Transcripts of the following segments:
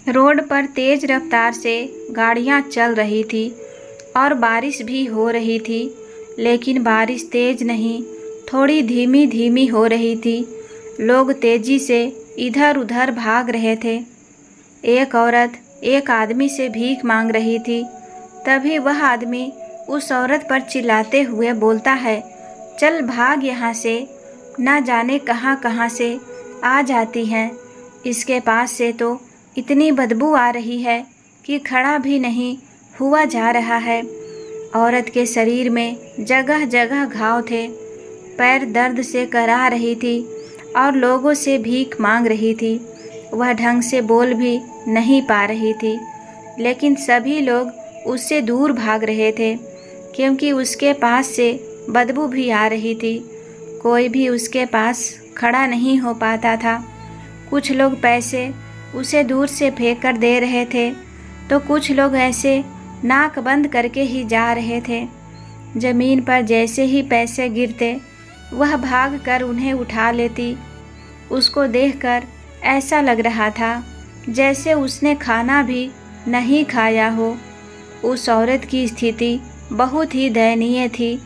Road पर तेज रफ्तार से गाड़ियां चल रही थी और बारिश भी हो रही थी, लेकिन बारिश तेज नहीं, थोड़ी धीमी धीमी हो रही थी। लोग तेजी से इधर उधर भाग रहे थे। एक औरत एक आदमी से भीख मांग रही थी। तभी वह आदमी उस औरत पर चिल्लाते हुए बोलता है, चल भाग यहाँ से, ना जाने कहाँ कहाँ से आ जाती हैं। इसके पास से तो इतनी बदबू आ रही है कि खड़ा भी नहीं हुआ जा रहा है। औरत के शरीर में जगह जगह घाव थे, पैर दर्द से कराह रही थी और लोगों से भीख मांग रही थी। वह ढंग से बोल भी नहीं पा रही थी, लेकिन सभी लोग उससे दूर भाग रहे थे क्योंकि उसके पास से बदबू भी आ रही थी। कोई भी उसके पास खड़ा नहीं हो पाता था। कुछ लोग पैसे उसे दूर से फेंक कर दे रहे थे, तो कुछ लोग ऐसे नाक बंद करके ही जा रहे थे। जमीन पर जैसे ही पैसे गिरते, वह भाग कर उन्हें उठा लेती। उसको देखकर ऐसा लग रहा था जैसे उसने खाना भी नहीं खाया हो। उस औरत की स्थिति बहुत ही दयनीय थी।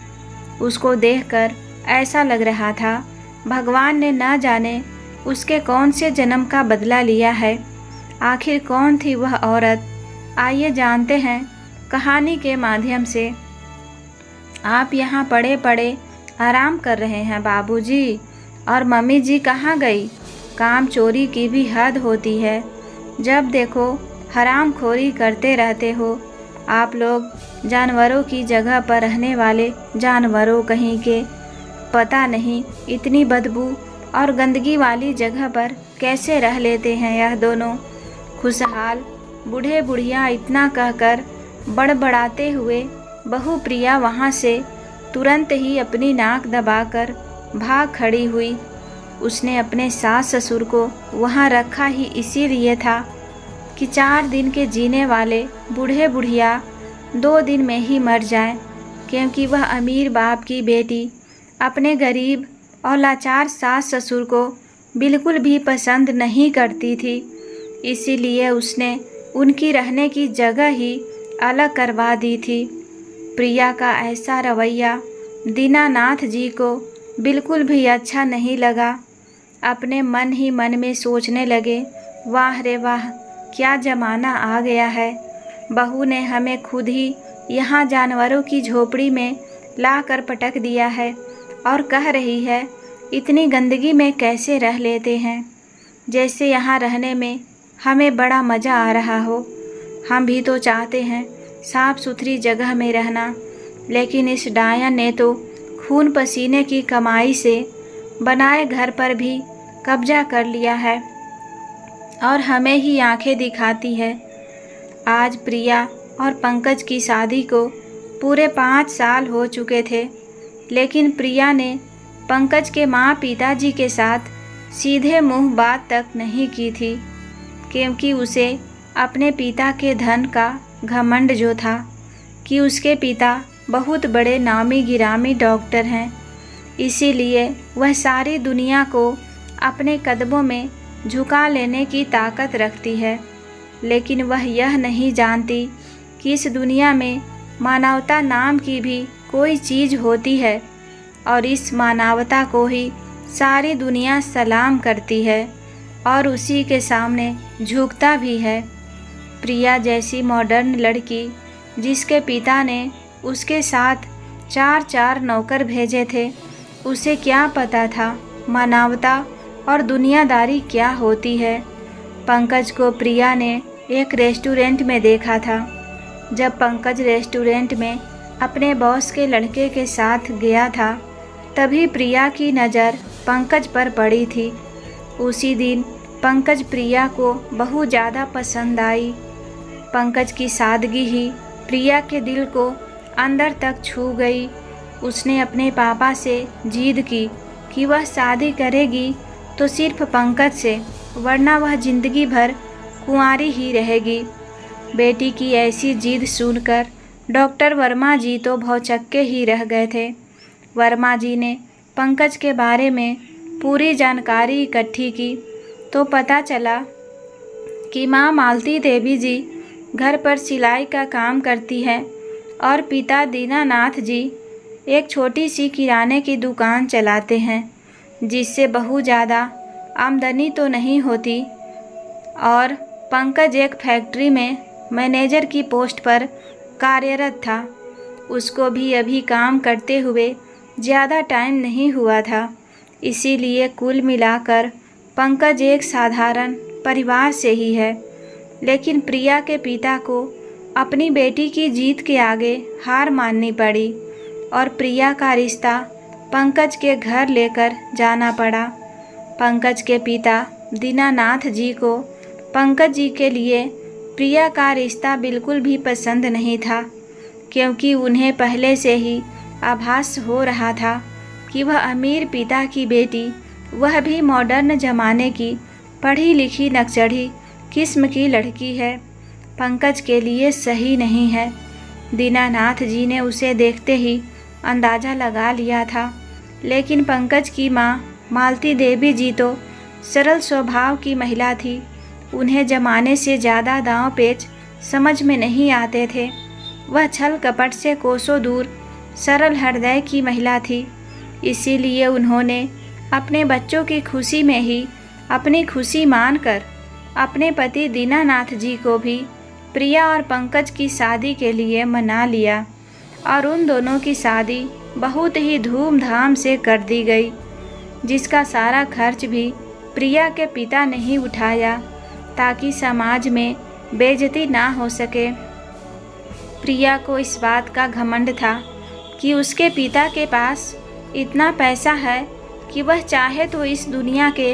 उसको देखकर ऐसा लग रहा था भगवान ने न जाने उसके कौन से जन्म का बदला लिया है। आखिर कौन थी वह औरत? आइए जानते हैं कहानी के माध्यम से। आप यहाँ पड़े पड़े आराम कर रहे हैं बाबूजी, और मम्मी जी कहाँ गई? काम चोरी की भी हद होती है। जब देखो हरामखोरी करते रहते हो। आप लोग जानवरों की जगह पर रहने वाले जानवरों कहीं के। पता नहीं इतनी बदबू और गंदगी वाली जगह पर कैसे रह लेते हैं यह दोनों। खुशहाल बूढ़े बुढ़िया इतना कहकर बड़बड़ाते हुए बहू प्रिया वहाँ से तुरंत ही अपनी नाक दबाकर भाग खड़ी हुई। उसने अपने सास ससुर को वहाँ रखा ही इसीलिए था कि 4 दिन के जीने वाले बूढ़े बुढ़िया 2 दिन में ही मर जाएं, क्योंकि वह अमीर बाप की बेटी अपने गरीब और लाचार सास ससुर को बिल्कुल भी पसंद नहीं करती थी। इसीलिए उसने उनकी रहने की जगह ही अलग करवा दी थी। प्रिया का ऐसा रवैया दीनानाथ जी को बिल्कुल भी अच्छा नहीं लगा। अपने मन ही मन में सोचने लगे, वाह रे वाह, क्या ज़माना आ गया है। बहू ने हमें खुद ही यहाँ जानवरों की झोपड़ी में ला कर पटक दिया है और कह रही है इतनी गंदगी में कैसे रह लेते हैं, जैसे यहाँ रहने में हमें बड़ा मज़ा आ रहा हो। हम भी तो चाहते हैं साफ़ सुथरी जगह में रहना, लेकिन इस डायन ने तो खून पसीने की कमाई से बनाए घर पर भी कब्जा कर लिया है और हमें ही आंखें दिखाती है। आज प्रिया और पंकज की शादी को पूरे 5 साल हो चुके थे, लेकिन प्रिया ने पंकज के माँ पिताजी के साथ सीधे मुंह बात तक नहीं की थी, क्योंकि उसे अपने पिता के धन का घमंड जो था कि उसके पिता बहुत बड़े नामी गिरामी डॉक्टर हैं। इसीलिए वह सारी दुनिया को अपने कदमों में झुका लेने की ताकत रखती है, लेकिन वह यह नहीं जानती कि इस दुनिया में मानवता नाम की भी कोई चीज़ होती है और इस मानवता को ही सारी दुनिया सलाम करती है और उसी के सामने झुकता भी है। प्रिया जैसी मॉडर्न लड़की जिसके पिता ने उसके साथ 4 नौकर भेजे थे, उसे क्या पता था मानवता और दुनियादारी क्या होती है। पंकज को प्रिया ने एक रेस्टोरेंट में देखा था। जब पंकज रेस्टोरेंट में अपने बॉस के लड़के के साथ गया था, तभी प्रिया की नज़र पंकज पर पड़ी थी। उसी दिन पंकज प्रिया को बहुत ज़्यादा पसंद आई। पंकज की सादगी ही प्रिया के दिल को अंदर तक छू गई। उसने अपने पापा से जिद की कि वह शादी करेगी तो सिर्फ पंकज से, वरना वह जिंदगी भर कुंवारी ही रहेगी। बेटी की ऐसी जिद सुनकर डॉक्टर वर्मा जी तो भौचक्के ही रह गए थे। वर्मा जी ने पंकज के बारे में पूरी जानकारी इकट्ठी की तो पता चला कि माँ मालती देवी जी घर पर सिलाई का काम करती है और पिता दीनानाथ जी एक छोटी सी किराने की दुकान चलाते हैं, जिससे बहुत ज़्यादा आमदनी तो नहीं होती। और पंकज एक फैक्ट्री में मैनेजर की पोस्ट पर कार्यरत था। उसको भी अभी काम करते हुए ज़्यादा टाइम नहीं हुआ था। इसीलिए कुल मिलाकर पंकज एक साधारण परिवार से ही है। लेकिन प्रिया के पिता को अपनी बेटी की जीत के आगे हार माननी पड़ी और प्रिया का रिश्ता पंकज के घर लेकर जाना पड़ा। पंकज के पिता दीनानाथ जी को पंकज जी के लिए प्रिया का रिश्ता बिल्कुल भी पसंद नहीं था, क्योंकि उन्हें पहले से ही आभास हो रहा था कि वह अमीर पिता की बेटी, वह भी मॉडर्न ज़माने की पढ़ी लिखी नक्सड़ी किस्म की लड़की है, पंकज के लिए सही नहीं है। दीनानाथ जी ने उसे देखते ही अंदाज़ा लगा लिया था। लेकिन पंकज की माँ मालती देवी जी तो सरल स्वभाव की महिला थी। उन्हें ज़माने से ज़्यादा दांव पेच समझ में नहीं आते थे। वह छल कपट से कोसों दूर सरल हृदय की महिला थी। इसीलिए उन्होंने अपने बच्चों की खुशी में ही अपनी खुशी मानकर अपने पति दीनानाथ जी को भी प्रिया और पंकज की शादी के लिए मना लिया और उन दोनों की शादी बहुत ही धूमधाम से कर दी गई, जिसका सारा खर्च भी प्रिया के पिता ने ही उठाया ताकि समाज में बेइज्जती ना हो सके। प्रिया को इस बात का घमंड था कि उसके पिता के पास इतना पैसा है कि वह चाहे तो इस दुनिया के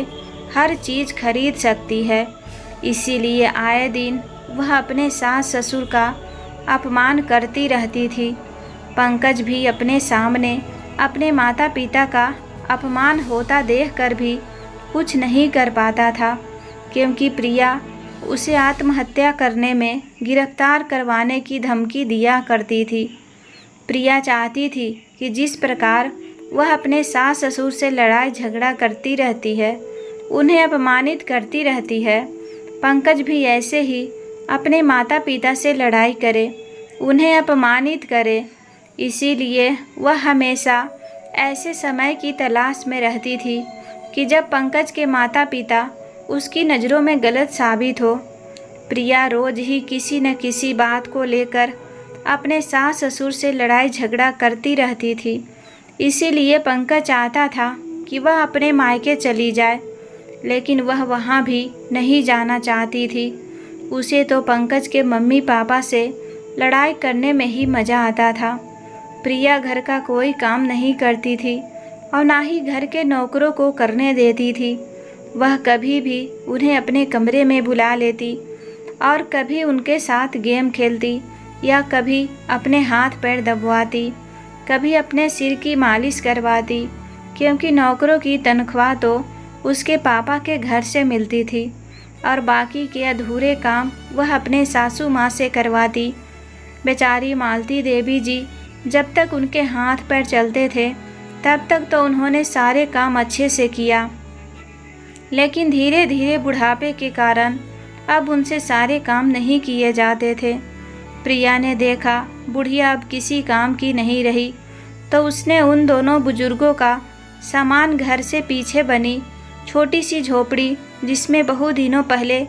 हर चीज़ खरीद सकती है। इसीलिए आए दिन वह अपने सास ससुर का अपमान करती रहती थी। पंकज भी अपने सामने अपने माता पिता का अपमान होता देखकर भी कुछ नहीं कर पाता था, क्योंकि प्रिया उसे आत्महत्या करने में गिरफ्तार करवाने की धमकी दिया करती थी। प्रिया चाहती थी कि जिस प्रकार वह अपने सास ससुर से लड़ाई झगड़ा करती रहती है, उन्हें अपमानित करती रहती है, पंकज भी ऐसे ही अपने माता पिता से लड़ाई करे, उन्हें अपमानित करे। इसीलिए वह हमेशा ऐसे समय की तलाश में रहती थी कि जब पंकज के माता पिता उसकी नज़रों में गलत साबित हो। प्रिया रोज़ ही किसी न किसी बात को लेकर अपने सास ससुर से लड़ाई झगड़ा करती रहती थी। इसीलिए पंकज चाहता था कि वह अपने मायके चली जाए, लेकिन वह वहाँ भी नहीं जाना चाहती थी। उसे तो पंकज के मम्मी पापा से लड़ाई करने में ही मज़ा आता था। प्रिया घर का कोई काम नहीं करती थी और ना ही घर के नौकरों को करने देती थी। वह कभी भी उन्हें अपने कमरे में बुला लेती और कभी उनके साथ गेम खेलती या कभी अपने हाथ पैर दबवाती, कभी अपने सिर की मालिश करवाती, क्योंकि नौकरों की तनख्वाह तो उसके पापा के घर से मिलती थी और बाकी के अधूरे काम वह अपने सासू माँ से करवाती। बेचारी मालती देवी जी जब तक उनके हाथ पैर चलते थे तब तक तो उन्होंने सारे काम अच्छे से किया, लेकिन धीरे धीरे बुढ़ापे के कारण अब उनसे सारे काम नहीं किए जाते थे। प्रिया ने देखा बुढ़िया अब किसी काम की नहीं रही, तो उसने उन दोनों बुजुर्गों का सामान घर से पीछे बनी छोटी सी झोपड़ी, जिसमें बहुत दिनों पहले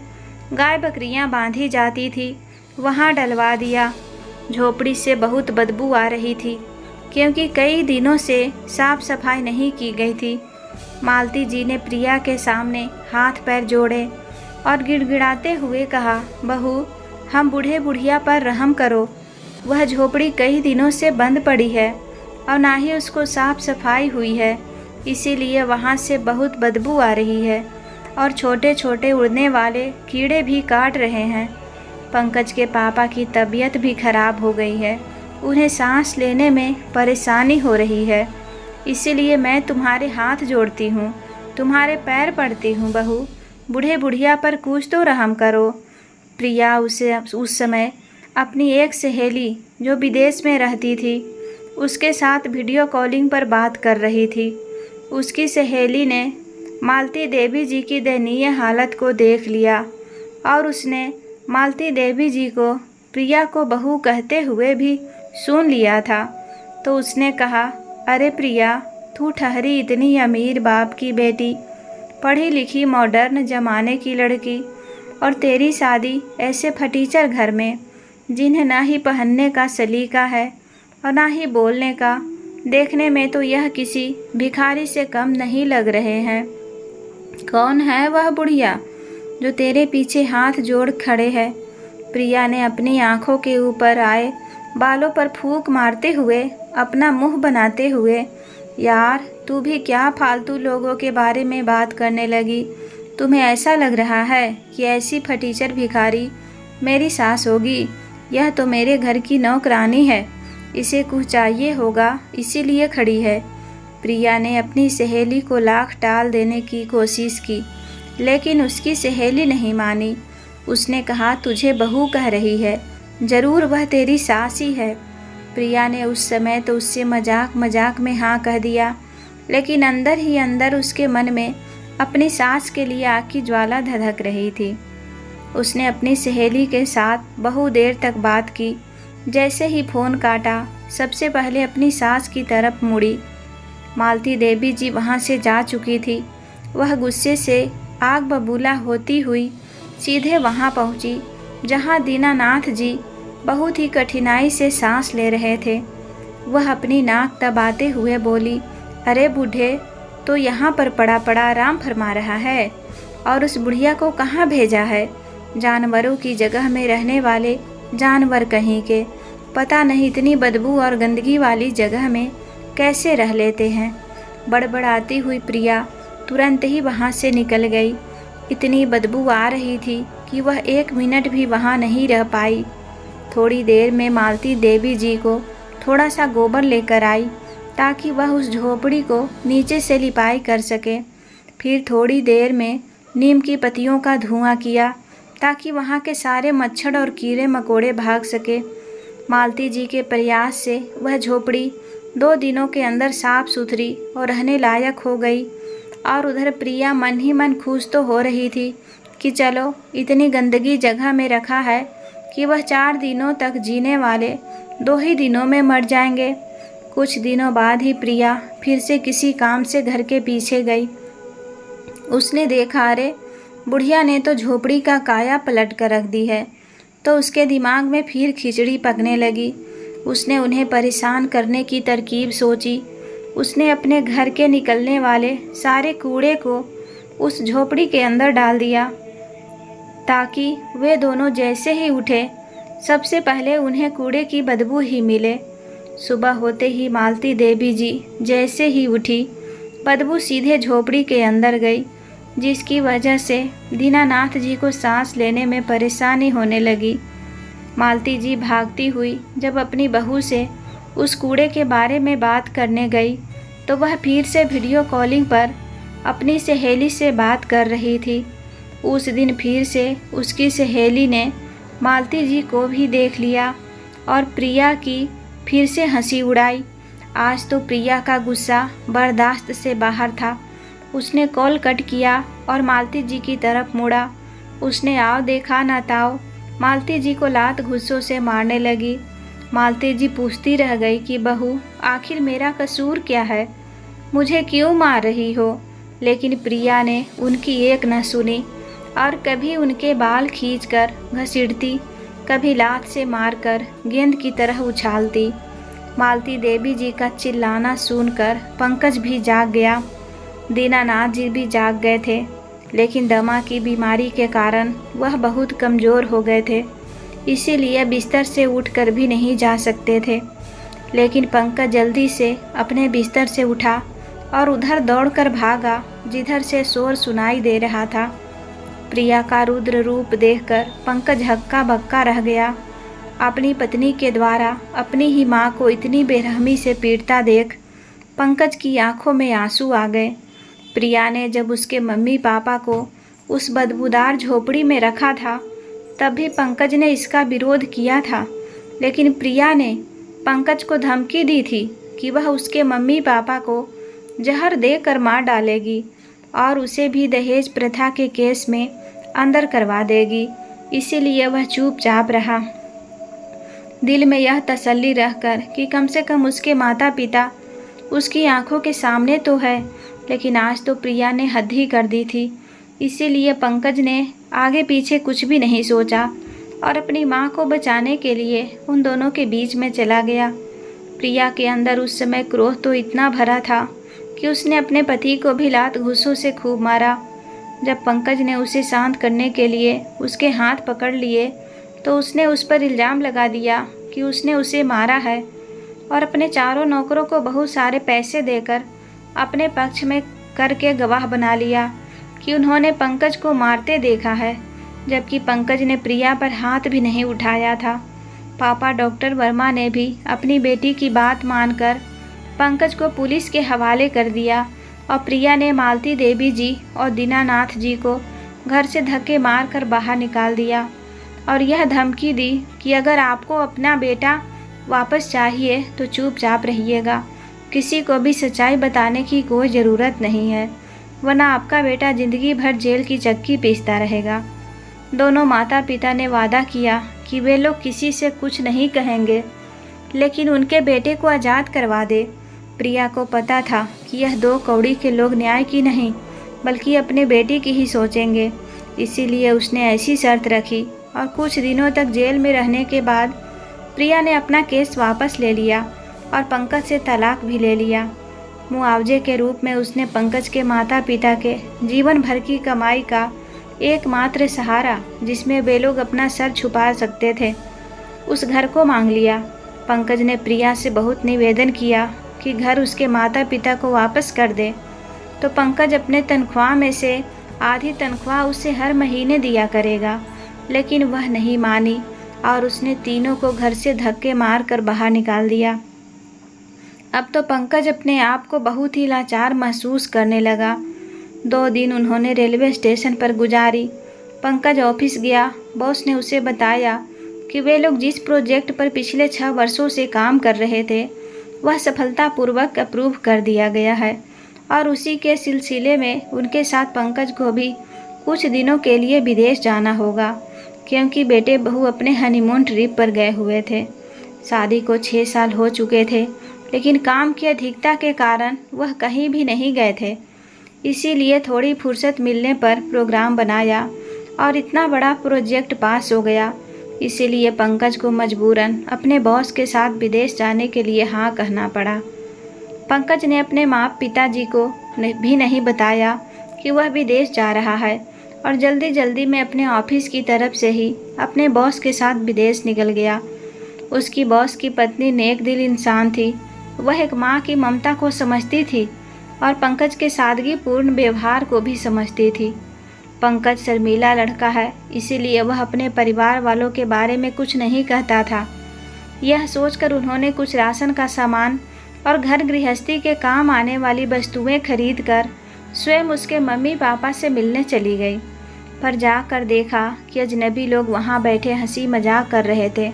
गाय बकरियां बांधी जाती थी, वहां डलवा दिया। झोपड़ी से बहुत बदबू आ रही थी, क्योंकि कई दिनों से साफ सफाई नहीं की गई थी। मालती जी ने प्रिया के सामने हाथ पैर जोड़े और गिड़गिड़ाते हुए कहा, बहू, हम बूढ़े बुढ़िया पर रहम करो। वह झोपड़ी कई दिनों से बंद पड़ी है और ना ही उसको साफ सफाई हुई है, इसीलिए वहाँ से बहुत बदबू आ रही है और छोटे छोटे उड़ने वाले कीड़े भी काट रहे हैं। पंकज के पापा की तबीयत भी खराब हो गई है, उन्हें सांस लेने में परेशानी हो रही है, इसीलिए मैं तुम्हारे हाथ जोड़ती हूँ, तुम्हारे पैर पड़ती हूँ बहू, बूढ़े बुढ़िया पर कुछ तो रहम करो। प्रिया उस समय अपनी एक सहेली जो विदेश में रहती थी उसके साथ वीडियो कॉलिंग पर बात कर रही थी। उसकी सहेली ने मालती देवी जी की दयनीय हालत को देख लिया और उसने मालती देवी जी को प्रिया को बहू कहते हुए भी सुन लिया था। तो उसने कहा, अरे प्रिया, तू ठहरी इतनी अमीर बाप की बेटी, पढ़ी लिखी मॉडर्न ज़माने की लड़की, और तेरी शादी ऐसे फटीचर घर में जिन्हें ना ही पहनने का सलीका है और ना ही बोलने का। देखने में तो यह किसी भिखारी से कम नहीं लग रहे हैं। कौन है वह बुढ़िया जो तेरे पीछे हाथ जोड़ खड़े है? प्रिया ने अपनी आंखों के ऊपर आए बालों पर फूंक मारते हुए अपना मुंह बनाते हुए, यार तू भी क्या फालतू लोगों के बारे में बात करने लगी? तुम्हें ऐसा लग रहा है कि ऐसी फटीचर भिखारी मेरी सास होगी? यह तो मेरे घर की नौकरानी है, इसे कुछ चाहिए होगा इसीलिए खड़ी है। प्रिया ने अपनी सहेली को लाख टाल देने की कोशिश की, लेकिन उसकी सहेली नहीं मानी। उसने कहा, तुझे बहू कह रही है, ज़रूर वह तेरी सास ही है। प्रिया ने उस समय तो उससे मजाक मजाक में हाँ कह दिया, लेकिन अंदर ही अंदर उसके मन में अपनी सास के लिए आग की ज्वाला धधक रही थी। उसने अपनी सहेली के साथ बहु देर तक बात की। जैसे ही फ़ोन काटा, सबसे पहले अपनी सास की तरफ मुड़ी। मालती देवी जी वहाँ से जा चुकी थी। वह गुस्से से आग बबूला होती हुई सीधे वहाँ पहुँची जहाँ दीनानाथ जी बहुत ही कठिनाई से सांस ले रहे थे। वह अपनी नाक दबाते हुए बोली, अरे बूढ़े, तो यहाँ पर पड़ा पड़ा आराम फरमा रहा है, और उस बुढ़िया को कहाँ भेजा है? जानवरों की जगह में रहने वाले जानवर कहीं के, पता नहीं इतनी बदबू और गंदगी वाली जगह में कैसे रह लेते हैं। बड़बड़ाती हुई प्रिया तुरंत ही वहाँ से निकल गई। इतनी बदबू आ रही थी कि वह 1 मिनट भी वहाँ नहीं रह पाई। थोड़ी देर में मालती देवी जी को थोड़ा सा गोबर लेकर आई ताकि वह उस झोपड़ी को नीचे से लिपाई कर सके। फिर थोड़ी देर में नीम की पत्तियों का धुआं किया ताकि वहाँ के सारे मच्छर और कीड़े मकोड़े भाग सके। मालती जी के प्रयास से वह झोपड़ी 2 दिनों के अंदर साफ सुथरी और रहने लायक हो गई। और उधर प्रिया मन ही मन खुश तो हो रही थी कि चलो, इतनी गंदगी जगह में रखा है कि वह 4 दिनों तक जीने वाले 2 ही दिनों में मर जाएंगे। कुछ दिनों बाद ही प्रिया फिर से किसी काम से घर के पीछे गई। उसने देखा, अरे बुढ़िया ने तो झोपड़ी का काया पलट कर रख दी है। तो उसके दिमाग में फिर खिचड़ी पकने लगी। उसने उन्हें परेशान करने की तरकीब सोची। उसने अपने घर के निकलने वाले सारे कूड़े को उस झोपड़ी के अंदर डाल दिया ताकि वे दोनों जैसे ही उठे, सबसे पहले उन्हें कूड़े की बदबू ही मिले। सुबह होते ही मालती देवी जी जैसे ही उठी, बदबू सीधे झोपड़ी के अंदर गई, जिसकी वजह से दीनानाथ जी को सांस लेने में परेशानी होने लगी। मालती जी भागती हुई जब अपनी बहू से उस कूड़े के बारे में बात करने गई, तो वह फिर से वीडियो कॉलिंग पर अपनी सहेली से बात कर रही थी। उस दिन फिर से उसकी सहेली ने मालती जी को भी देख लिया और प्रिया की फिर से हंसी उड़ाई। आज तो प्रिया का गुस्सा बर्दाश्त से बाहर था। उसने कॉल कट किया और मालती जी की तरफ मुड़ा। उसने आओ देखा ना ताओ मालती जी को लात घुस्सों से मारने लगी। मालती जी पूछती रह गई कि बहू, आखिर मेरा कसूर क्या है? मुझे क्यों मार रही हो? लेकिन प्रिया ने उनकी एक न सुनी और कभी उनके बाल खींचकर घसीटती, कभी लात से मारकर गेंद की तरह उछालती। मालती देवी जी का चिल्लाना सुनकर पंकज भी जाग गया। दीनानाथ जी भी जाग गए थे, लेकिन दमा की बीमारी के कारण वह बहुत कमज़ोर हो गए थे, इसीलिए बिस्तर से उठकर भी नहीं जा सकते थे। लेकिन पंकज जल्दी से अपने बिस्तर से उठा और उधर दौड़कर भागा जिधर से शोर सुनाई दे रहा था। प्रिया का रुद्र रूप देखकर पंकज हक्का बक्का रह गया। अपनी पत्नी के द्वारा अपनी ही माँ को इतनी बेरहमी से पीटता देख पंकज की आंखों में आंसू आ गए। प्रिया ने जब उसके मम्मी पापा को उस बदबूदार झोपड़ी में रखा था, तब भी पंकज ने इसका विरोध किया था, लेकिन प्रिया ने पंकज को धमकी दी थी कि वह उसके मम्मी पापा को जहर देकर मार डालेगी और उसे भी दहेज प्रथा के केस में अंदर करवा देगी, इसीलिए वह चुपचाप रहा। दिल में यह तसल्ली रहकर कि कम से कम उसके माता पिता उसकी आंखों के सामने तो है, लेकिन आज तो प्रिया ने हद ही कर दी थी। इसीलिए पंकज ने आगे पीछे कुछ भी नहीं सोचा और अपनी माँ को बचाने के लिए उन दोनों के बीच में चला गया। प्रिया के अंदर उस समय क्रोध तो इतना भरा था कि उसने अपने पति को भी लात घूंसों से खूब मारा। जब पंकज ने उसे शांत करने के लिए उसके हाथ पकड़ लिए तो उसने उस पर इल्ज़ाम लगा दिया कि उसने उसे मारा है और अपने चारों नौकरों को बहुत सारे पैसे देकर अपने पक्ष में करके गवाह बना लिया कि उन्होंने पंकज को मारते देखा है, जबकि पंकज ने प्रिया पर हाथ भी नहीं उठाया था। पापा डॉक्टर वर्मा ने भी अपनी बेटी की बात मानकर पंकज को पुलिस के हवाले कर दिया और प्रिया ने मालती देवी जी और दीनानाथ जी को घर से धक्के मारकर बाहर निकाल दिया और यह धमकी दी कि अगर आपको अपना बेटा वापस चाहिए तो चुपचाप रहिएगा, किसी को भी सच्चाई बताने की कोई ज़रूरत नहीं है, वरना आपका बेटा ज़िंदगी भर जेल की चक्की पीसता रहेगा। दोनों माता पिता ने वादा किया कि वे लोग किसी से कुछ नहीं कहेंगे, लेकिन उनके बेटे को आज़ाद करवा दे। प्रिया को पता था कि यह दो कौड़ी के लोग न्याय की नहीं बल्कि अपने बेटे की ही सोचेंगे, इसीलिए उसने ऐसी शर्त रखी और कुछ दिनों तक जेल में रहने के बाद प्रिया ने अपना केस वापस ले लिया और पंकज से तलाक भी ले लिया। मुआवजे के रूप में उसने पंकज के माता पिता के जीवन भर की कमाई का एकमात्र सहारा, जिसमें वे लोग अपना सर छुपा सकते थे, उस घर को मांग लिया। पंकज ने प्रिया से बहुत निवेदन किया कि घर उसके माता पिता को वापस कर दे, तो पंकज अपने तनख्वाह में से आधी तनख्वाह उसे हर महीने दिया करेगा, लेकिन वह नहीं मानी और उसने तीनों को घर से धक्के मार कर बाहर निकाल दिया। अब तो पंकज अपने आप को बहुत ही लाचार महसूस करने लगा। 2 दिन उन्होंने रेलवे स्टेशन पर गुजारी। पंकज ऑफिस गया। बॉस ने उसे बताया कि वे लोग जिस प्रोजेक्ट पर पिछले 6 वर्षों से काम कर रहे थे वह सफलतापूर्वक अप्रूव कर दिया गया है और उसी के सिलसिले में उनके साथ पंकज को भी कुछ दिनों के लिए विदेश जाना होगा, क्योंकि बेटे बहू अपने हनीमून ट्रिप पर गए हुए थे। शादी को 6 साल हो चुके थे, लेकिन काम की अधिकता के कारण वह कहीं भी नहीं गए थे। इसीलिए थोड़ी फुर्सत मिलने पर प्रोग्राम बनाया और इतना बड़ा प्रोजेक्ट पास हो गया। इसीलिए पंकज को मजबूरन अपने बॉस के साथ विदेश जाने के लिए हाँ कहना पड़ा। पंकज ने अपने माँ पिताजी को भी नहीं बताया कि वह विदेश जा रहा है और जल्दी जल्दी में अपने ऑफिस की तरफ से ही अपने बॉस के साथ विदेश निकल गया। उसकी बॉस की पत्नी नेक दिल इंसान थी। वह एक माँ की ममता को समझती थी और पंकज के सादगीपूर्ण व्यवहार को भी समझती थी। पंकज शर्मीला लड़का है, इसीलिए वह अपने परिवार वालों के बारे में कुछ नहीं कहता था। यह सोचकर उन्होंने कुछ राशन का सामान और घर गृहस्थी के काम आने वाली वस्तुएं खरीदकर स्वयं उसके मम्मी पापा से मिलने चली गई। पर जाकर देखा कि अजनबी लोग वहां बैठे हंसी मजाक कर रहे थे।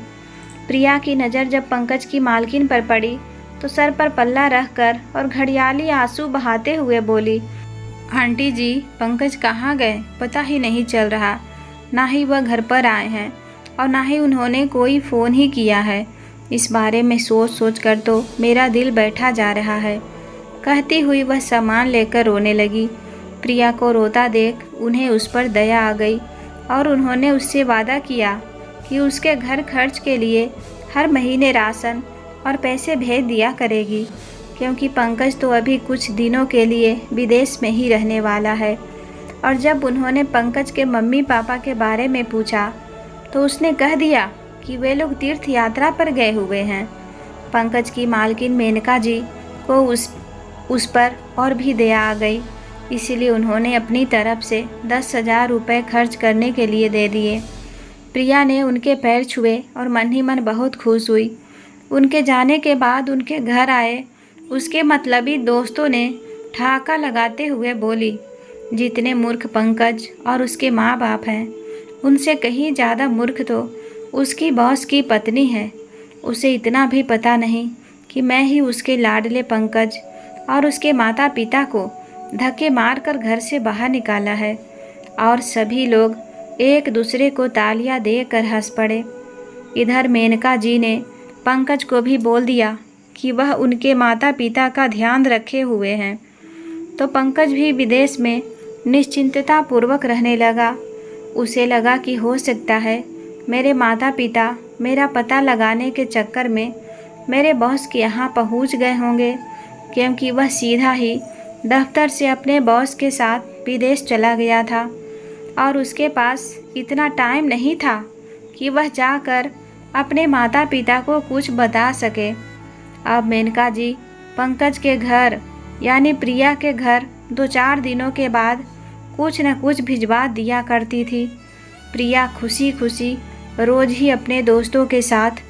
प्रिया की नज़र जब पंकज की मालकिन पर पड़ी तो सर पर पल्ला रखकर और घड़ियाली आंसू बहाते हुए बोली, आंटी जी, पंकज कहाँ गए पता ही नहीं चल रहा। ना ही वह घर पर आए हैं और ना ही उन्होंने कोई फ़ोन ही किया है। इस बारे में सोच सोच कर तो मेरा दिल बैठा जा रहा है। कहती हुई वह सामान लेकर रोने लगी। प्रिया को रोता देख उन्हें उस पर दया आ गई और उन्होंने उससे वादा किया कि उसके घर खर्च के लिए हर महीने राशन और पैसे भेज दिया करेगी, क्योंकि पंकज तो अभी कुछ दिनों के लिए विदेश में ही रहने वाला है। और जब उन्होंने पंकज के मम्मी पापा के बारे में पूछा तो उसने कह दिया कि वे लोग तीर्थ यात्रा पर गए हुए हैं। पंकज की मालकिन मेनका जी को उस पर और भी दया आ गई, इसीलिए उन्होंने अपनी तरफ से 10,000 रुपये खर्च करने के लिए दे दिए। प्रिया ने उनके पैर छुए और मन ही मन बहुत खुश हुई। उनके जाने के बाद उनके घर आए उसके मतलबी दोस्तों ने ठहाका लगाते हुए बोली, जितने मूर्ख पंकज और उसके माँ बाप हैं, उनसे कहीं ज़्यादा मूर्ख तो उसकी बॉस की पत्नी है। उसे इतना भी पता नहीं कि मैं ही उसके लाडले पंकज और उसके माता पिता को धक्के मारकर घर से बाहर निकाला है। और सभी लोग एक दूसरे को तालियां देकर हंस पड़े। इधर मेनका जी ने पंकज को भी बोल दिया कि वह उनके माता पिता का ध्यान रखे हुए हैं। तो पंकज भी विदेश में निश्चिंतता पूर्वक रहने लगा। उसे लगा कि हो सकता है मेरे माता पिता मेरा पता लगाने के चक्कर में मेरे बॉस के यहाँ पहुँच गए होंगे, क्योंकि वह सीधा ही दफ्तर से अपने बॉस के साथ विदेश चला गया था और उसके पास इतना टाइम नहीं था कि वह जाकर अपने माता पिता को कुछ बता सके। अब मेनका जी पंकज के घर यानी प्रिया के घर 2-4 दिनों के बाद कुछ न कुछ भिजवा दिया करती थी। प्रिया खुशी खुशी रोज़ ही अपने दोस्तों के साथ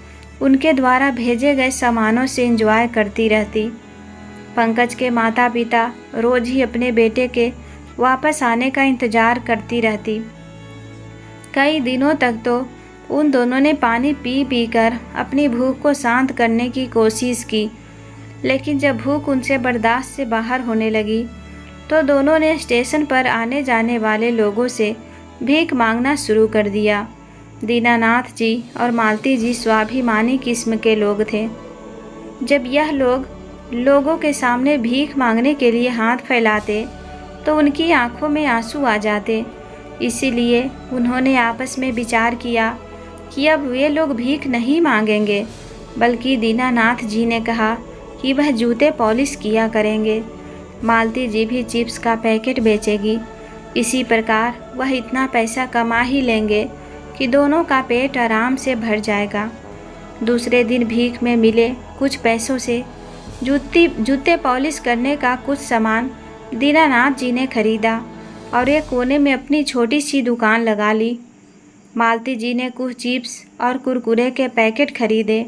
उनके द्वारा भेजे गए सामानों से एंजॉय करती रहती। पंकज के माता पिता रोज़ ही अपने बेटे के वापस आने का इंतज़ार करती रहती। कई दिनों तक तो उन दोनों ने पानी पी पी कर अपनी भूख को शांत करने की कोशिश की, लेकिन जब भूख उनसे बर्दाश्त से बाहर होने लगी तो दोनों ने स्टेशन पर आने जाने वाले लोगों से भीख मांगना शुरू कर दिया। दीनानाथ जी और मालती जी स्वाभिमानी किस्म के लोग थे। जब यह लोग लोगों के सामने भीख मांगने के लिए हाथ फैलाते तो उनकी आंखों में आंसू आ जाते। इसीलिए उन्होंने आपस में विचार किया कि अब वे लोग भीख नहीं मांगेंगे, बल्कि दीनानाथ जी ने कहा कि वह जूते पॉलिश किया करेंगे। मालती जी भी चिप्स का पैकेट बेचेगी। इसी प्रकार वह इतना पैसा कमा ही लेंगे कि दोनों का पेट आराम से भर जाएगा। दूसरे दिन भीख में मिले कुछ पैसों से जूते पॉलिश करने का कुछ सामान दीनानाथ जी ने खरीदा और एक कोने में अपनी छोटी सी दुकान लगा ली। मालती जी ने कुछ चिप्स और कुरकुरे के पैकेट खरीदे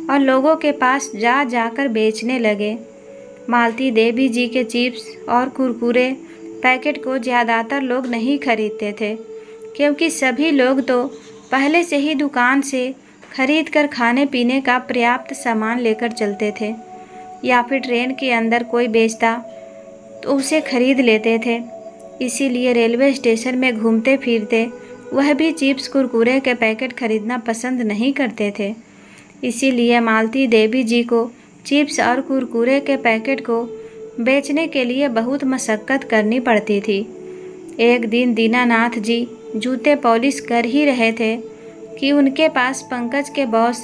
और लोगों के पास जा जाकर बेचने लगे। मालती देवी जी के चिप्स और कुरकुरे पैकेट को ज़्यादातर लोग नहीं खरीदते थे, क्योंकि सभी लोग तो पहले से ही दुकान से खरीद कर खाने पीने का पर्याप्त सामान लेकर चलते थे, या फिर ट्रेन के अंदर कोई बेचता तो उसे खरीद लेते थे। इसीलिए रेलवे स्टेशन में घूमते फिरते वह भी चिप्स कुरकुरे के पैकेट खरीदना पसंद नहीं करते थे। इसीलिए मालती देवी जी को चिप्स और कुरकुरे के पैकेट को बेचने के लिए बहुत मशक्क़त करनी पड़ती थी। एक दिन दीनानाथ जी जूते पॉलिश कर ही रहे थे कि उनके पास पंकज के बॉस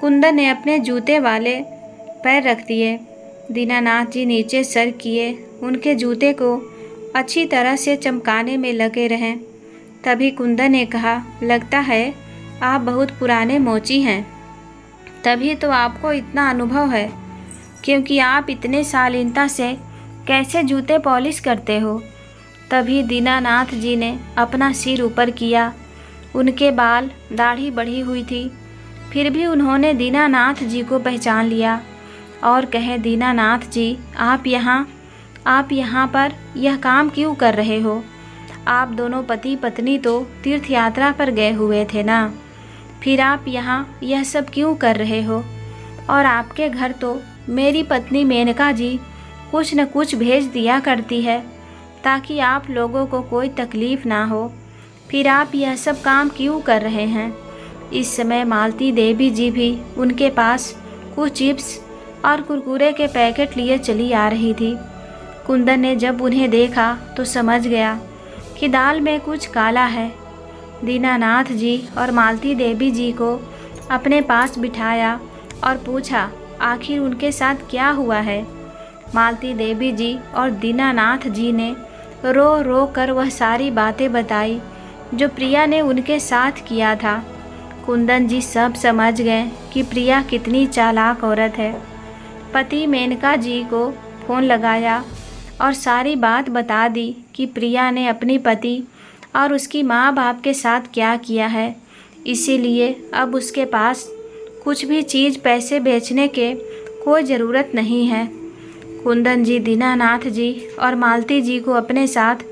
कुंदन ने अपने जूते वाले पैर रख दिए। दीनानाथ जी नीचे सर किए उनके जूते को अच्छी तरह से चमकाने में लगे रहें। तभी कुंदन ने कहा, लगता है आप बहुत पुराने मोची हैं, तभी तो आपको इतना अनुभव है, क्योंकि आप इतने शालीनता से कैसे जूते पॉलिश करते हो। तभी दीनानाथ जी ने अपना सिर ऊपर किया। उनके बाल दाढ़ी बढ़ी हुई थी, फिर भी उन्होंने दीनानाथ जी को पहचान लिया और कहे, दीनानाथ जी आप यहाँ पर यह काम क्यों कर रहे हो? आप दोनों पति पत्नी तो तीर्थ यात्रा पर गए हुए थे ना, फिर आप यहाँ यह सब क्यों कर रहे हो? और आपके घर तो मेरी पत्नी मेनका जी कुछ न कुछ भेज दिया करती है ताकि आप लोगों को कोई तकलीफ़ ना हो, फिर आप यह सब काम क्यों कर रहे हैं? इस समय मालती देवी जी भी उनके पास कुछ चिप्स और कुरकुरे के पैकेट लिए चली आ रही थी। कुंदन ने जब उन्हें देखा तो समझ गया कि दाल में कुछ काला है। दीनानाथ जी और मालती देवी जी को अपने पास बिठाया और पूछा, आखिर उनके साथ क्या हुआ है? मालती देवी जी और दीनानाथ जी ने रो रो कर वह सारी बातें बताई जो प्रिया ने उनके साथ किया था। कुंदन जी सब समझ गए कि प्रिया कितनी चालाक औरत है। पति मेनका जी को फ़ोन लगाया और सारी बात बता दी कि प्रिया ने अपनी पति और उसकी माँ बाप के साथ क्या किया है। इसीलिए अब उसके पास कुछ भी चीज़ पैसे बेचने के कोई ज़रूरत नहीं है। कुंदन जी दीनानाथ जी और मालती जी को अपने साथ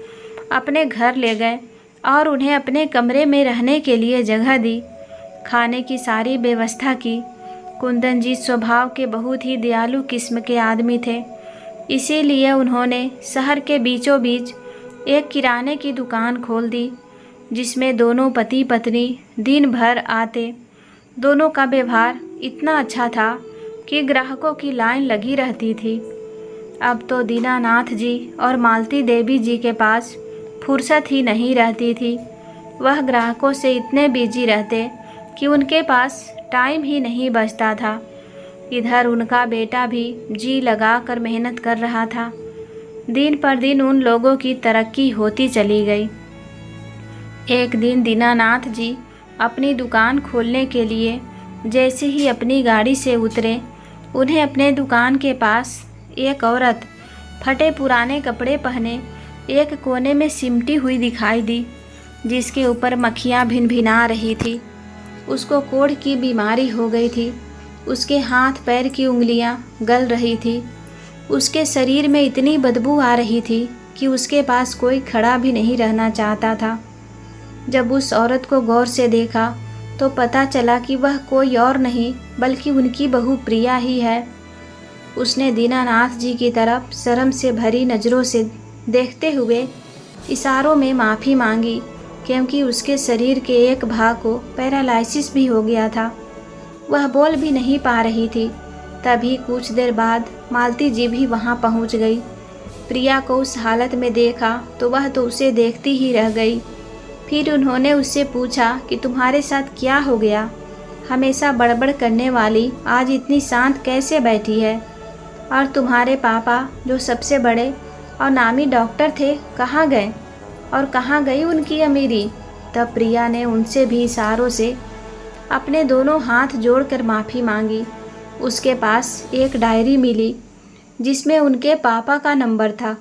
अपने घर ले गए और उन्हें अपने कमरे में रहने के लिए जगह दी। खाने की सारी व्यवस्था की। कुंदन जी स्वभाव के बहुत ही दयालु किस्म के आदमी थे, इसीलिए उन्होंने शहर के बीचों बीच एक किराने की दुकान खोल दी। जिसमें दोनों पति पत्नी दिन भर आते। दोनों का व्यवहार इतना अच्छा था कि ग्राहकों की लाइन लगी रहती थी। अब तो दीनानाथ जी और मालती देवी जी के पास फुर्सत ही नहीं रहती थी। वह ग्राहकों से इतने बिजी रहते कि उनके पास टाइम ही नहीं बचता था। इधर उनका बेटा भी जी लगा कर मेहनत कर रहा था। दिन पर दिन उन लोगों की तरक्की होती चली गई। एक दिन दीनानाथ जी अपनी दुकान खोलने के लिए जैसे ही अपनी गाड़ी से उतरे, उन्हें अपने दुकान के पास एक औरत फटे पुराने कपड़े पहने एक कोने में सिमटी हुई दिखाई दी, जिसके ऊपर मक्खियाँ भिनभिना रही थी। उसको कोढ़ की बीमारी हो गई थी। उसके हाथ पैर की उंगलियां गल रही थी। उसके शरीर में इतनी बदबू आ रही थी कि उसके पास कोई खड़ा भी नहीं रहना चाहता था। जब उस औरत को गौर से देखा तो पता चला कि वह कोई और नहीं बल्कि उनकी बहू प्रिया ही है। उसने दीनानाथ जी की तरफ शर्म से भरी नज़रों से देखते हुए इशारों में माफ़ी मांगी, क्योंकि उसके शरीर के एक भाग को पैरालिसिस भी हो गया था। वह बोल भी नहीं पा रही थी। तभी कुछ देर बाद मालती जी भी वहां पहुंच गई। प्रिया को उस हालत में देखा तो वह तो उसे देखती ही रह गई। फिर उन्होंने उससे पूछा कि तुम्हारे साथ क्या हो गया? हमेशा बड़बड़ करने वाली आज इतनी शांत कैसे बैठी है? और तुम्हारे पापा जो सबसे बड़े और नामी डॉक्टर थे कहाँ गए? और कहाँ गई उनकी अमीरी? तब प्रिया ने उनसे भी इशारों से अपने दोनों हाथ जोड़कर माफ़ी मांगी। उसके पास एक डायरी मिली जिसमें उनके पापा का नंबर था।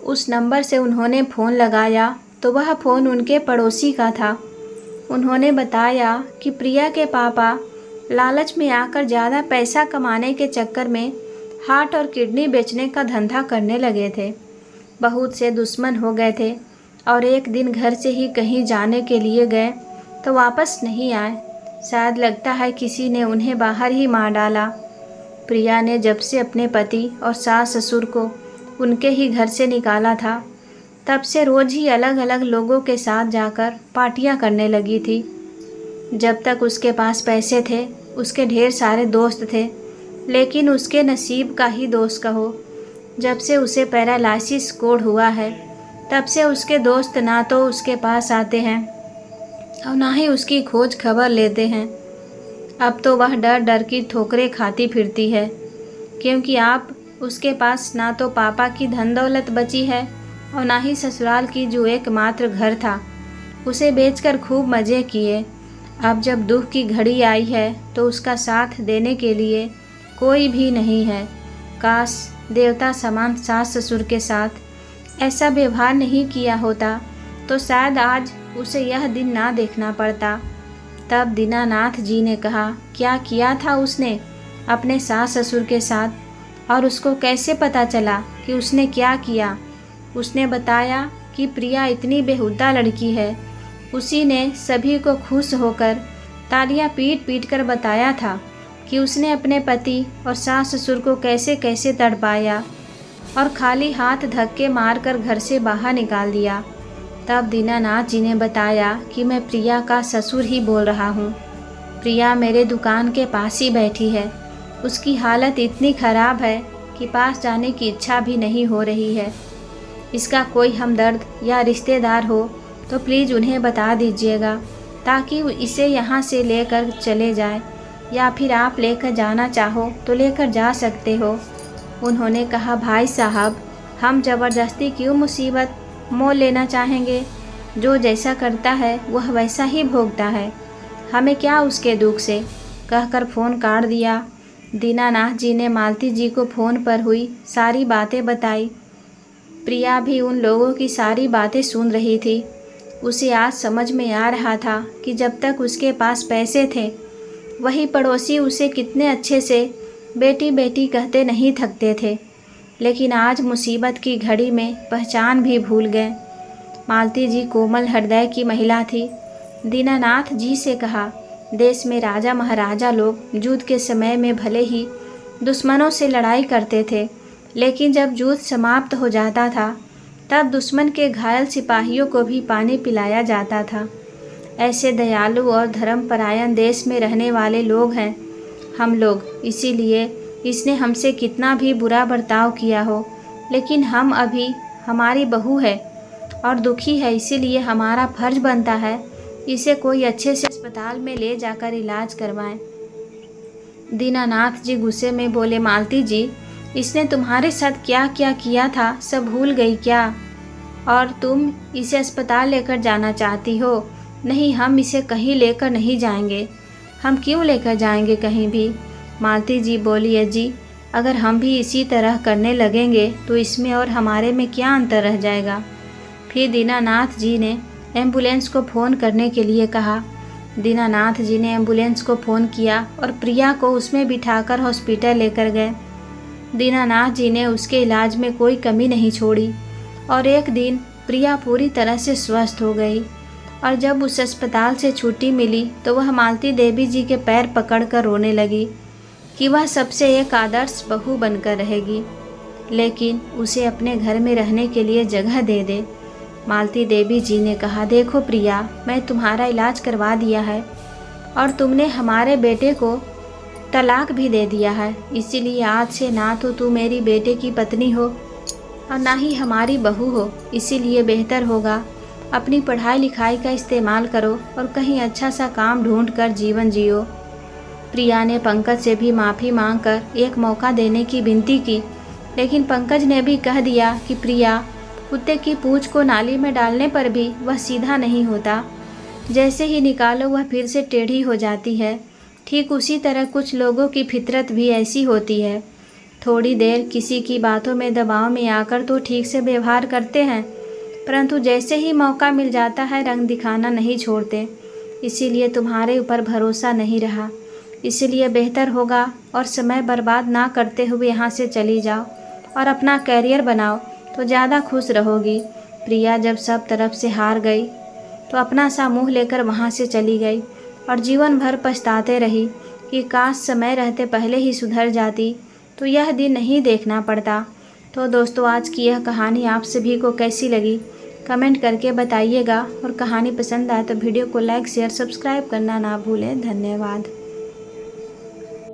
उस नंबर से उन्होंने फ़ोन लगाया तो वह फ़ोन उनके पड़ोसी का था। उन्होंने बताया कि प्रिया के पापा लालच में आकर ज़्यादा पैसा कमाने के चक्कर में हार्ट और किडनी बेचने का धंधा करने लगे थे। बहुत से दुश्मन हो गए थे और एक दिन घर से ही कहीं जाने के लिए गए तो वापस नहीं आए। शायद लगता है किसी ने उन्हें बाहर ही मार डाला। प्रिया ने जब से अपने पति और सास ससुर को उनके ही घर से निकाला था, तब से रोज़ ही अलग अलग लोगों के साथ जाकर पार्टियां करने लगी थी। जब तक उसके पास पैसे थे उसके ढेर सारे दोस्त थे, लेकिन उसके नसीब का ही दोष कहो। जब से उसे पैरालिसिस कोढ़ हुआ है तब से उसके दोस्त ना तो उसके पास आते हैं और ना ही उसकी खोज खबर लेते हैं। अब तो वह डर डर की ठोकरें खाती फिरती है, क्योंकि आप उसके पास ना तो पापा की धन दौलत बची है और ना ही ससुराल की जो एकमात्र घर था उसे बेचकर खूब मज़े किए। अब जब दुख की घड़ी आई है तो उसका साथ देने के लिए कोई भी नहीं है। काश देवता समान सास ससुर के साथ ऐसा व्यवहार नहीं किया होता तो शायद आज उसे यह दिन ना देखना पड़ता। तब दीनानाथ जी ने कहा, क्या किया था उसने अपने सास ससुर के साथ, और उसको कैसे पता चला कि उसने क्या किया? उसने बताया कि प्रिया इतनी बेहुदा लड़की है। उसी ने सभी को खुश होकर तालियां पीट पीट कर बताया था कि उसने अपने पति और सास ससुर को कैसे कैसे तड़पाया और खाली हाथ धक्के मारकर घर से बाहर निकाल दिया। तब दीनानाथ जी ने बताया कि मैं प्रिया का ससुर ही बोल रहा हूँ। प्रिया मेरे दुकान के पास ही बैठी है। उसकी हालत इतनी ख़राब है कि पास जाने की इच्छा भी नहीं हो रही है। इसका कोई हमदर्द या रिश्तेदार हो तो प्लीज़ उन्हें बता दीजिएगा, ताकि इसे यहाँ से लेकर चले जाए, या फिर आप लेकर जाना चाहो तो लेकर जा सकते हो। उन्होंने कहा, भाई साहब, हम ज़बरदस्ती क्यों मुसीबत मोल लेना चाहेंगे? जो जैसा करता है वह वैसा ही भोगता है, हमें क्या उसके दुख से, कहकर फ़ोन काट दिया। दीनानाथ जी ने मालती जी को फ़ोन पर हुई सारी बातें बताई। प्रिया भी उन लोगों की सारी बातें सुन रही थी। उसे आज समझ में आ रहा था कि जब तक उसके पास पैसे थे वही पड़ोसी उसे कितने अच्छे से बेटी बेटी कहते नहीं थकते थे, लेकिन आज मुसीबत की घड़ी में पहचान भी भूल गए। मालती जी कोमल हृदय की महिला थी। दीनानाथ जी से कहा, देश में राजा महाराजा लोग युद्ध के समय में भले ही दुश्मनों से लड़ाई करते थे, लेकिन जब युद्ध समाप्त हो जाता था तब दुश्मन के घायल सिपाहियों को भी पानी पिलाया जाता था। ऐसे दयालु और धर्मपरायण देश में रहने वाले लोग हैं हम लोग। इसीलिए इसने हमसे कितना भी बुरा बर्ताव किया हो, लेकिन हम अभी हमारी बहू है और दुखी है, इसीलिए हमारा फर्ज बनता है इसे कोई अच्छे से अस्पताल में ले जाकर इलाज करवाएं। दीनानाथ जी गुस्से में बोले, मालती जी, इसने तुम्हारे साथ क्या क्या किया था सब भूल गई क्या? और तुम इसे अस्पताल लेकर जाना चाहती हो? नहीं, हम इसे कहीं लेकर नहीं जाएंगे। हम क्यों लेकर जाएंगे कहीं भी? मालती जी बोली, अजी, अगर हम भी इसी तरह करने लगेंगे तो इसमें और हमारे में क्या अंतर रह जाएगा? फिर दीनानाथ जी ने एम्बुलेंस को फ़ोन करने के लिए कहा। दीनानाथ जी ने एम्बुलेंस को फ़ोन किया और प्रिया को उसमें बिठाकर हॉस्पिटल लेकर गए। दीनानाथ जी ने उसके इलाज में कोई कमी नहीं छोड़ी और एक दिन प्रिया पूरी तरह से स्वस्थ हो गई। और जब उस अस्पताल से छुट्टी मिली तो वह मालती देवी जी के पैर पकड़कर रोने लगी कि वह सबसे एक आदर्श बहू बनकर रहेगी, लेकिन उसे अपने घर में रहने के लिए जगह दे दे। मालती देवी जी ने कहा, देखो प्रिया, मैं तुम्हारा इलाज करवा दिया है और तुमने हमारे बेटे को तलाक भी दे दिया है, इसीलिए आज से ना तो तू मेरी बेटे की पत्नी हो और ना ही हमारी बहू हो। इसीलिए बेहतर होगा अपनी पढ़ाई लिखाई का इस्तेमाल करो और कहीं अच्छा सा काम ढूंढ कर जीवन जियो। प्रिया ने पंकज से भी माफ़ी मांगकर एक मौका देने की विनती की, लेकिन पंकज ने भी कह दिया कि प्रिया, कुत्ते की पूंछ को नाली में डालने पर भी वह सीधा नहीं होता, जैसे ही निकालो वह फिर से टेढ़ी हो जाती है। ठीक उसी तरह कुछ लोगों की फितरत भी ऐसी होती है। थोड़ी देर किसी की बातों में दबाव में आकर तो ठीक से व्यवहार करते हैं, परंतु जैसे ही मौका मिल जाता है रंग दिखाना नहीं छोड़ते। इसीलिए तुम्हारे ऊपर भरोसा नहीं रहा, इसलिए बेहतर होगा और समय बर्बाद ना करते हुए यहाँ से चली जाओ और अपना कैरियर बनाओ तो ज़्यादा खुश रहोगी। प्रिया जब सब तरफ से हार गई तो अपना सा मुँह लेकर वहाँ से चली गई और जीवन भर पछताते रही कि काश समय रहते पहले ही सुधर जाती तो यह दिन नहीं देखना पड़ता। तो दोस्तों, आज की यह कहानी आप सभी को कैसी लगी कमेंट करके बताइएगा और कहानी पसंद आए तो वीडियो को लाइक शेयर सब्सक्राइब करना ना भूलें। धन्यवाद।